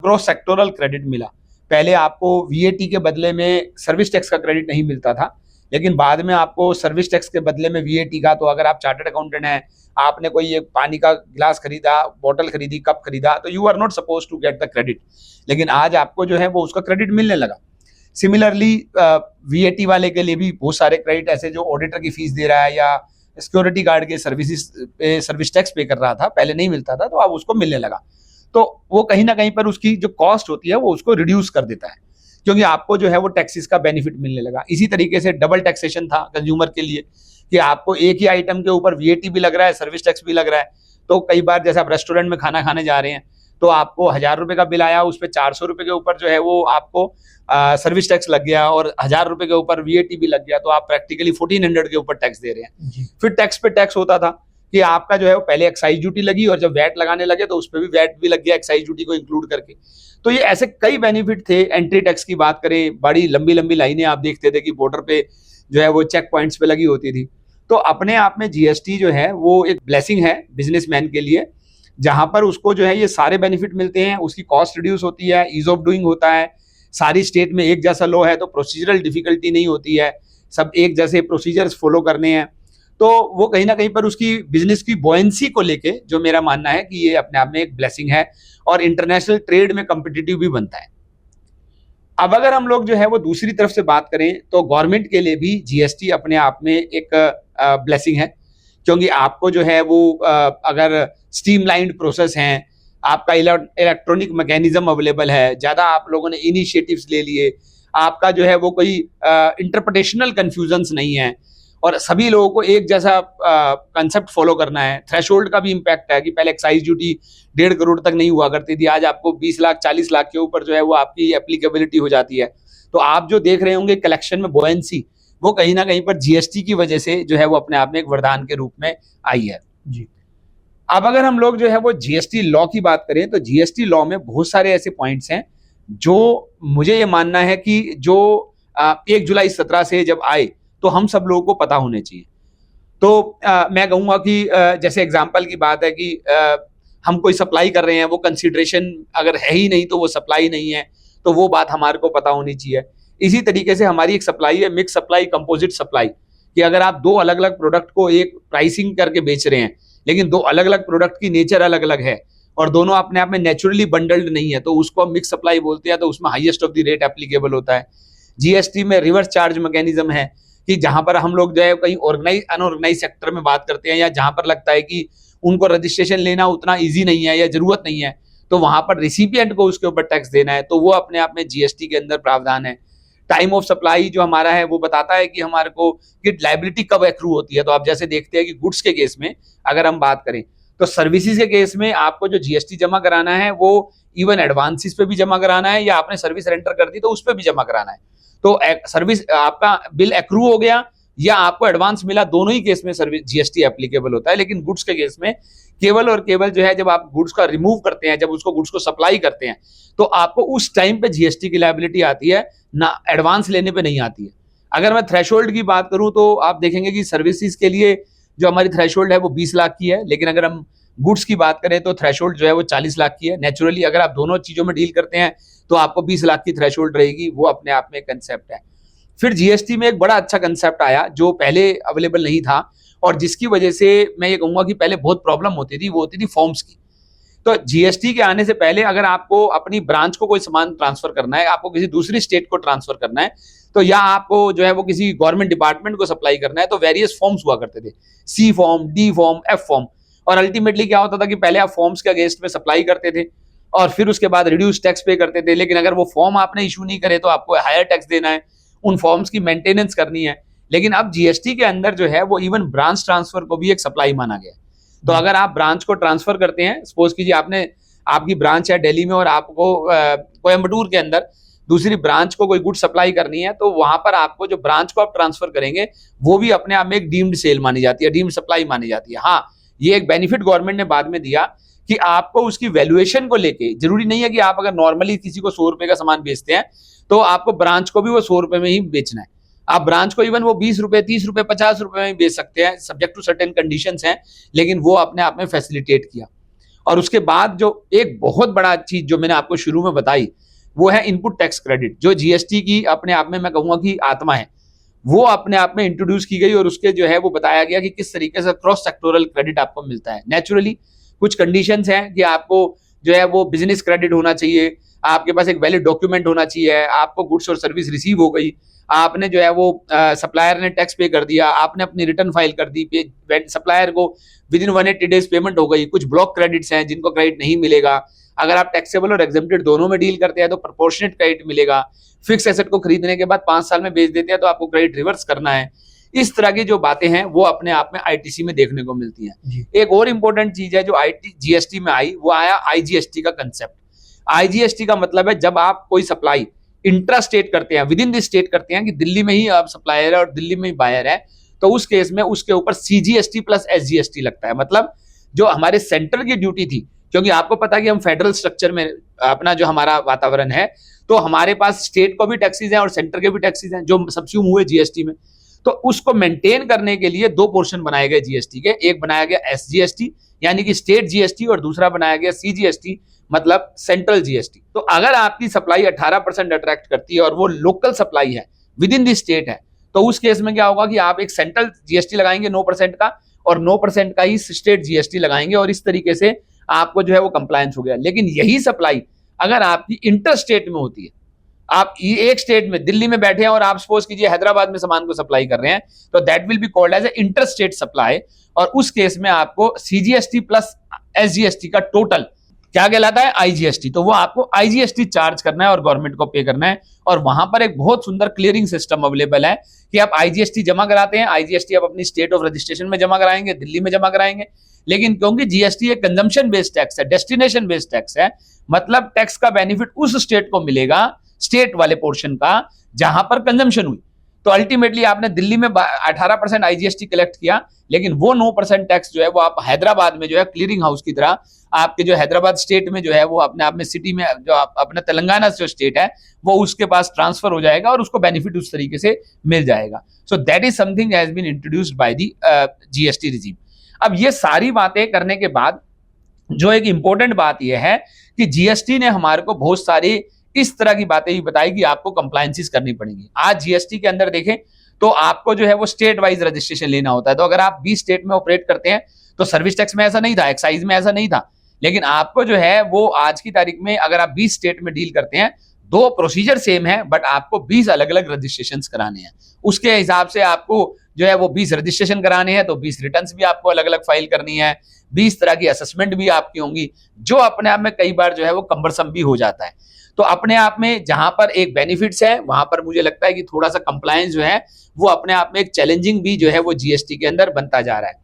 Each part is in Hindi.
क्रॉस सेक्टोरल क्रेडिट मिला। पहले आपको वीएटी के बदले में सर्विस टैक्स का क्रेडिट नहीं मिलता था, लेकिन बाद में आपको सर्विस टैक्स के बदले में वीएटी का, तो अगर आप चार्टर्ड अकाउंटेंट हैं, आपने कोई एक पानी का गिलास खरीदा, बोतल खरीदी, कप खरीदा, तो you are not suppose to get the credit, लेकिन आज आपको जो है वो उसका क्रेडिट मिलने लगा। सिमिलरली वीएटी वाले के लिए भी बहुत सारे क्रेडिट ऐसे, जो ऑडिटर की फीस दे रहा है या सिक्योरिटी गार्ड के सर्विस टैक्स पे कर रहा था, पहले नहीं मिलता था, तो अब उसको मिलने लगा। तो वो कहीं ना कहीं पर उसकी जो कॉस्ट होती है वो उसको रिड्यूस कर देता है, क्योंकि आपको जो है वो टैक्सेस का बेनिफिट मिलने लगा। इसी तरीके से डबल टैक्सेशन था कंज्यूमर के लिए, कि आपको एक ही आइटम के ऊपर वीएटी भी लग रहा है, सर्विस टैक्स भी लग रहा है। तो कई बार जैसे आप रेस्टोरेंट में खाना खाने जा रहे हैं, तो आपको 1000 रुपए का बिल आया, उस पर 400 रुपए के ऊपर जो है वो आपको सर्विस टैक्स लग गया, और 1000 रुपए के ऊपर वीएटी भी लग गया, तो आप प्रैक्टिकली 1400 के ऊपर टैक्स दे रहे हैं। फिर टैक्स पे टैक्स होता था कि आपका जो है वो पहले एक्साइज ड्यूटी लगी, और जब वैट लगाने लगे तो उस पर भी वैट भी लग गया एक्साइज ड्यूटी को इंक्लूड करके। तो ये ऐसे कई बेनिफिट थे। एंट्री टैक्स की बात करें, बड़ी लंबी लंबी लाइनें आप देखते थे कि बॉर्डर पे जो है वो चेक पॉइंट्स पे लगी होती थी। तो अपने आप में जीएसटी जो है वो एक ब्लेसिंग है बिजनेसमैन के लिए, जहां पर उसको जो है ये सारे बेनिफिट मिलते हैं, उसकी कॉस्ट रिड्यूस होती है, ईज ऑफ डूइंग होता है, सारी स्टेट में एक जैसा लॉ है तो प्रोसीजरल डिफिकल्टी नहीं होती है, सब एक जैसे प्रोसीजर्स फॉलो करने हैं। तो वो कहीं ना कहीं पर उसकी बिजनेस की बॉयंसी को लेके जो मेरा मानना है कि ये अपने आप में एक ब्लेसिंग है, और इंटरनेशनल ट्रेड में कॉम्पिटिटिव भी बनता है। अब अगर हम लोग जो है वो दूसरी तरफ से बात करें, तो गवर्नमेंट के लिए भी जीएसटी अपने आप में एक ब्लेसिंग है, क्योंकि आपको जो है वो अगर स्ट्रीमलाइंड प्रोसेस हैं, आपका इलेक्ट्रॉनिक मैकेनिज्म अवेलेबल है, ज़्यादा आप लोगों ने इनिशिएटिव्स ले लिए, आपका जो है वो कोई इंटरप्रिटेशनल कन्फ्यूजन्स नहीं है, और सभी लोगों को एक जैसा कंसेप्ट फॉलो करना है। थ्रेशोल्ड का भी इम्पैक्ट है कि पहले एक्साइज ड्यूटी 1.5 करोड़ तक नहीं हुआ करती थी, आज आपको 20 लाख 40 लाख के ऊपर जो है वो आपकी एप्लीकेबिलिटी हो जाती है। तो आप जो देख रहे होंगे कलेक्शन में बॉयंसी, वो कहीं ना कहीं पर जीएसटी की वजह से जो है वो अपने आप में एक वरदान के रूप में आई है जी। अब अगर हम लोग जो है वो जीएसटी लॉ की बात करें, तो जीएसटी लॉ में बहुत सारे ऐसे पॉइंट्स हैं जो मुझे ये मानना है कि जो 1 जुलाई 17 से जब आए तो हम सब लोगों को पता होने चाहिए। तो मैं कहूँगा कि जैसे एग्जांपल की बात है कि हम कोई सप्लाई कर रहे हैं, वो कंसीडरेशन अगर है ही नहीं तो वो सप्लाई नहीं है, तो वो बात हमारे को पता होनी चाहिए। इसी तरीके से हमारी एक सप्लाई है, मिक्स सप्लाई, कंपोजिट सप्लाई, कि अगर आप दो अलग अलग प्रोडक्ट को एक प्राइसिंग करके बेच रहे हैं, लेकिन दो अलग अलग प्रोडक्ट की नेचर अलग अलग है और दोनों अपने आप में नेचुरली बंडल्ड नहीं है, तो उसको हम मिक्स सप्लाई बोलते हैं, तो उसमें highest of the rate applicable होता है। जीएसटी में रिवर्स चार्ज मैकेनिज्म है कि जहां पर हम लोग जो है कहीं ऑर्गेनाइज अनऑर्गेनाइज सेक्टर में बात करते हैं, या जहां पर लगता है कि उनको रजिस्ट्रेशन लेना उतना ईजी नहीं है या जरूरत नहीं है, तो वहां पर रिसिपिएंट को उसके ऊपर टैक्स देना है, तो वो अपने आप में जीएसटी के अंदर प्रावधान है। टाइम ऑफ सप्लाई जो हमारा है वो बताता है कि हमारे को कि लायबिलिटी कब एक्रू होती है। तो आप जैसे देखते हैं कि गुड्स के केस में अगर हम बात करें, तो सर्विसेज के केस में आपको जो जीएसटी जमा कराना है वो इवन एडवांसेस पे भी जमा कराना है, या आपने सर्विस रेंटर कर दी तो उस पर भी जमा कराना है। तो सर्विस आपका बिल एक्रू हो गया या आपको एडवांस मिला, दोनों ही केस में सर्विस जीएसटी एप्लीकेबल होता है। लेकिन गुड्स के केस में केवल और केवल जो है जब आप गुड्स का रिमूव करते हैं, जब उसको गुड्स को सप्लाई करते हैं, तो आपको उस टाइम पे जीएसटी की लायबिलिटी आती है, ना एडवांस लेने पे नहीं आती है। अगर मैं थ्रेशोल्ड की बात करूं तो आप देखेंगे कि सर्विसेज के लिए जो हमारी थ्रेशोल्ड है वो 20 लाख की है, लेकिन अगर हम गुड्स की बात करें तो थ्रेशोल्ड जो है वो 40 लाख की है। नेचुरली अगर आप दोनों चीजों में डील करते हैं तो आपको 20 लाख की थ्रेशोल्ड रहेगी, वो अपने आप में कंसेप्ट है। फिर जीएसटी में एक बड़ा अच्छा कंसेप्ट आया जो पहले अवेलेबल नहीं था, और जिसकी वजह से मैं ये कहूंगा कि पहले बहुत प्रॉब्लम होती थी, वो होती थी फॉर्म्स की। तो जीएसटी के आने से पहले अगर आपको अपनी ब्रांच को कोई सामान ट्रांसफर करना है, आपको किसी दूसरी स्टेट को ट्रांसफर करना है, तो या आपको जो है वो किसी गवर्नमेंट डिपार्टमेंट को सप्लाई करना है, तो वेरियस फॉर्म्स हुआ करते थे, C form, D form, F form. और अल्टीमेटली क्या होता था कि पहले आप फॉर्म्स के अगेंस्ट में सप्लाई करते थे और फिर उसके बाद रिड्यूस टैक्स पे करते थे, लेकिन अगर वो फॉर्म आपने इशू नहीं करे तो आपको हायर टैक्स देना है, उन फॉर्म्स की मेंटेनेंस करनी है। लेकिन अब जीएसटी के अंदर जो है वो इवन ब्रांच ट्रांसफर को भी एक सप्लाई माना गया। तो अगर आप ब्रांच को ट्रांसफर करते हैं, सपोज कीजिए आपने आपकी ब्रांच है दिल्ली में और आपको कोयम्बटूर के अंदर दूसरी ब्रांच को कोई गुड सप्लाई करनी है, तो वहां पर आपको जो ब्रांच को आप ट्रांसफर करेंगे वो भी अपने आप में एक डीम्ड सेल मानी जाती है, डीम्ड सप्लाई मानी जाती है। हाँ, ये एक बेनिफिट गवर्नमेंट ने बाद में दिया कि आपको उसकी वैल्यूएशन को लेके जरूरी नहीं है कि आप अगर नॉर्मली किसी को 100 रुपए का सामान बेचते हैं तो आपको ब्रांच को भी वो 100 रुपए में ही बेचना है। आप ब्रांच को इवन वो 20 रुपए, 30 रुपए, 50 रुपए में बेच सकते हैं, सब्जेक्ट टू सर्टेन कंडीशंस हैं, लेकिन वो अपने आप में फैसिलिटेट किया। और उसके बाद जो एक बहुत बड़ा चीज जो मैंने आपको शुरू में बताई वो है इनपुट टैक्स क्रेडिट, जो जीएसटी की अपने आप में मैं कहूंगा कि आत्मा है, वो अपने आप में इंट्रोड्यूस की गई और उसके जो है वो बताया गया कि किस तरीके से क्रॉस सेक्टोरल क्रेडिट आपको मिलता है। नेचुरली कुछ कंडीशंस हैं कि आपको जो है वो बिजनेस क्रेडिट होना चाहिए, आपके पास एक वैलिड डॉक्यूमेंट होना चाहिए, आपको गुड्स और सर्विस रिसीव हो गई, आपने जो है वो सप्लायर ने टैक्स पे कर दिया, आपने अपनी रिटर्न फाइल कर दी, सप्लायर को विद इन 180 डेज पेमेंट हो गई। कुछ ब्लॉक क्रेडिट्स हैं जिनको क्रेडिट नहीं मिलेगा। अगर आप टैक्सेबल और एग्जेम्प्टेड दोनों में डील करते हैं तो प्रोपोर्शनेट क्रेडिट मिलेगा। फिक्स एसेट को खरीदने के बाद 5 साल में बेच देते हैं तो आपको क्रेडिट रिवर्स करना है। इस तरह की जो बातें हैं वो अपने आप में आईटीसी में देखने को मिलती हैं। एक और इंपॉर्टेंट चीज है जो जीएसटी में आई, वो आया आईजीएसटी का कंसेप्ट। आईजीएसटी का मतलब है जब आप कोई सप्लाई इंट्रा स्टेट करते हैं, विद इन द स्टेट करते हैं कि दिल्ली में ही आप सप्लायर है और दिल्ली में ही बायर है, तो उस केस में उसके ऊपर सीजीएसटी प्लस एसजीएसटी लगता है। मतलब जो हमारे सेंटर की ड्यूटी थी, क्योंकि आपको पता है कि हम फेडरल स्ट्रक्चर में अपना जो हमारा वातावरण है, तो हमारे पास स्टेट को भी टैक्सेस हैं और सेंटर के भी टैक्सेस हैं जो सबस्यूम हुए जीएसटी में। तो उसको मेंटेन करने के लिए 2 पोर्शन बनाए गए जीएसटी के। एक बनाया गया एसजीएसटी यानी कि स्टेट जीएसटी, और दूसरा बनाया गया सीजीएसटी मतलब सेंट्रल जीएसटी। तो अगर आपकी सप्लाई 18% अट्रैक्ट करती है और वो लोकल सप्लाई है, विद इन द स्टेट है, तो उस केस में क्या होगा कि आप एक सेंट्रल जीएसटी लगाएंगे 9% का और 9% का ही स्टेट जीएसटी लगाएंगे, और इस तरीके से आपको जो है वो कंप्लायंस हो गया। लेकिन यही सप्लाई अगर आपकी इंटर स्टेट में होती है, आप एक स्टेट में दिल्ली में बैठे हैं और आप सपोज कीजिए हैदराबाद में सामान को सप्लाई कर रहे हैं, तो that will be called as a inter state supply, और उस केस में आपको सीजीएसटी प्लस एसजीएसटी का टोटल क्या कहलाता है, आईजीएसटी। तो वो आपको आईजीएसटी चार्ज करना है और गवर्नमेंट को पे करना है। और वहां पर एक बहुत सुंदर क्लियरिंग सिस्टम अवेलेबल है कि आप आईजीएसटी जमा कराते हैं, आईजीएसटी आप अपनी स्टेट ऑफ रजिस्ट्रेशन में जमा कराएंगे, दिल्ली में जमा कराएंगे। लेकिन क्योंकि जीएसटी एक कंजम्पशन बेस्ड टैक्स है, डेस्टिनेशन बेस्ड टैक्स है, मतलब टैक्स का बेनिफिट उस स्टेट को मिलेगा, स्टेट वाले पोर्शन का जहां पर कंजम्पशन हुई। तो अल्टीमेटली आपने दिल्ली में 18% आईजीएसटी कलेक्ट किया, लेकिन वो 9% टैक्स जो है वो आप हैदराबाद में जो है क्लियरिंग हाउस की तरह, आपके जो हैदराबाद स्टेट में जो है वो अपने आप में सिटी में जो अपने तेलंगाना जो स्टेट है वो उसके पास ट्रांसफर हो जाएगा और उसको बेनिफिट उस तरीके से मिल जाएगा। So that is something has been introduced by the GST regime. अब ये सारी बातें करने के बाद जो एक इंपॉर्टेंट बात यह है कि जीएसटी ने हमारे को बहुत सारी इस तरह की बातें ही बताई कि आपको कंप्लायंसेस करनी पड़ेंगी। आज जीएसटी के अंदर देखें तो आपको जो है वो स्टेट वाइज रजिस्ट्रेशन लेना होता है। तो अगर आप 20 स्टेट में ऑपरेट करते हैं तो सर्विस टैक्स में ऐसा नहीं था, एक्साइज में ऐसा नहीं था, लेकिन आपको जो है वो आज की तारीख में अगर आप 20 स्टेट में डील करते हैं, 2 प्रोसीजर सेम है बट आपको 20 अलग अलग रजिस्ट्रेशन कराने हैं। उसके हिसाब से आपको जो है वो 20 रजिस्ट्रेशन कराने हैं, तो 20 रिटर्न्स भी आपको अलग अलग फाइल करनी है, 20 तरह की असेसमेंट भी आपकी होंगी, जो अपने आप में कई बार जो है वो कम्बरसम भी हो जाता है। तो अपने आप में जहां पर एक बेनिफिट्स है वहां पर मुझे लगता है कि थोड़ा सा कंप्लायंस जो है वो अपने आप में एक चैलेंजिंग भी जो है वो जीएसटी के अंदर बनता जा रहा है।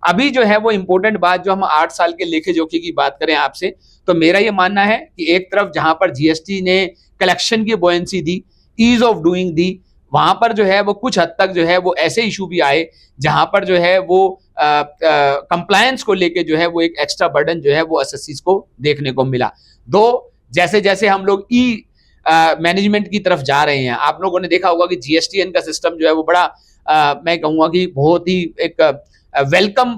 अभी जो है वो इंपॉर्टेंट बात, जो हम 8 साल के लेखे जोखे की बात करें आपसे, तो मेरा ये मानना है कि एक तरफ जहां पर जीएसटी ने कलेक्शन की बोयंसी दी, ईज ऑफ डूइंग दी, वहां पर जो है वो कुछ हद तक जो है वो ऐसे इशू भी आए जहां पर जो है वो कंप्लायंस को लेके जो है वो एक एक्स्ट्रा बर्डन जो है वो एसएससीज को देखने को मिला। दो जैसे जैसे हम लोग ई मैनेजमेंट की तरफ जा रहे हैं, आप लोगों ने देखा होगा कि जीएसटीएन का सिस्टम जो है वो बड़ा मैं कहूंगा कि बहुत ही एक वेलकम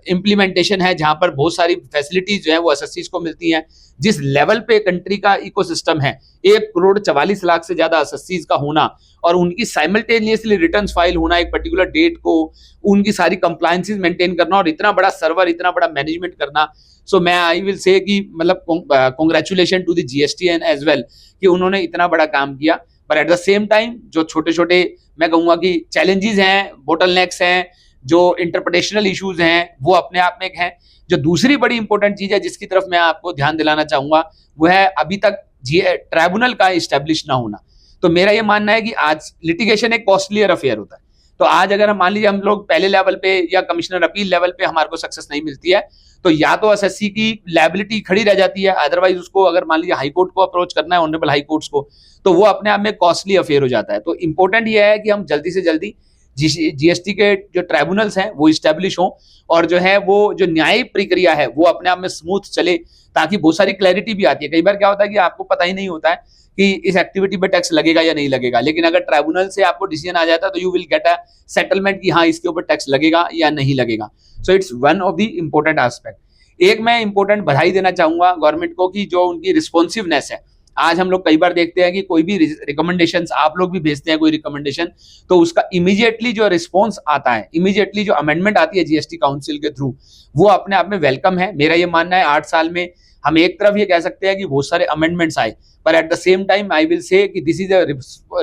इम्प्लीमेंटेशन है, जहां पर बहुत सारी फैसिलिटीज जो है वो एसएससीज को मिलती हैं। जिस लेवल पे कंट्री का इकोसिस्टम है, 1,44,00,000 से ज्यादा एसएससीज का होना और उनकी साइमल्टेनियसली रिटर्न्स फाइल होना एक पर्टिकुलर डेट को, उनकी सारी कंप्लायंसेस मेंटेन करना और इतना बड़ा सर्वर, इतना बड़ा मैनेजमेंट करना। सो मैं आई विल से कि मतलब congratulation to the GSTN as well कि उन्होंने इतना बड़ा काम किया। पर एट द सेम टाइम जो छोटे छोटे मैं कहूंगा कि चैलेंजेस हैं, बोटलनेक्स हैं, जो इंटरप्रिटेशनल इश्यूज हैं, वो अपने आप में एक हैं। जो दूसरी बड़ी इंपॉर्टेंट चीज है जिसकी तरफ मैं आपको ध्यान दिलाना चाहूंगा वो है अभी तक ट्राइब्यूनल का इस्टेब्लिश ना होना। तो मेरा ये मानना है कि आज लिटिगेशन एक कॉस्टलियर अफेयर होता है। तो आज अगर हम मान लीजिए हम लोग पहले लेवल पे या कमिश्नर अपील लेवल पे हमारे को सक्सेस नहीं मिलती है, तो या तो एसएससी की लायबिलिटी खड़ी रह जाती है, अदरवाइज उसको अगर मान लीजिए हाई कोर्ट को अप्रोच करना है, ऑनरेबल हाई कोर्ट्स को, तो वो अपने आप में कॉस्टली अफेयर हो जाता है। तो इंपॉर्टेंट ये है कि हम जल्दी से जल्दी जीएसटी के जो ट्राइब्यूनल्स हैं वो इस्टेब्लिश हों और जो है वो जो न्यायिक प्रक्रिया है वो अपने आप में स्मूथ चले, ताकि बहुत सारी क्लैरिटी भी आती है। कई बार क्या होता है कि आपको पता ही नहीं होता है कि इस एक्टिविटी पे टैक्स लगेगा या नहीं लगेगा, लेकिन अगर ट्राइब्यूनल से आपको डिसीजन आ जाता है तो you will get a settlement कि हाँ इसके ऊपर टैक्स लगेगा या नहीं लगेगा। So it's one of the important aspect. एक मैं इंपॉर्टेंट बधाई देना चाहूंगा गवर्नमेंट को कि जो उनकी रिस्पॉन्सिवनेस है। आज हम लोग कई बार देखते हैं कि कोई भी रिकमेंडेशंस, आप लोग भी भेजते हैं कोई रिकमेंडेशन, तो उसका इमीडिएटली जो रिस्पॉन्स आता है, इमीडिएटली जो अमेंडमेंट आती है जीएसटी काउंसिल के थ्रू, वो अपने आप में वेलकम है। मेरा ये मानना है 8 साल में हम एक तरफ ये कह सकते हैं कि बहुत सारे अमेंडमेंट्स आए, पर at the same time I will say कि this is a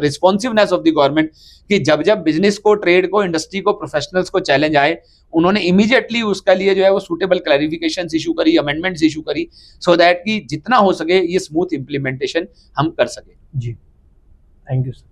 responsiveness of the government कि जब जब बिजनेस को, ट्रेड को, इंडस्ट्री को, प्रोफेशनल्स को चैलेंज आए, उन्होंने इमीडिएटली उसका लिए जो है वो सूटेबल क्लैरिफिकेशन इशू करी, अमेंडमेंट्स इशू करी, सो दैट कि जितना हो सके ये स्मूथ इंप्लीमेंटेशन हम कर सके। जी, थैंक यू सर।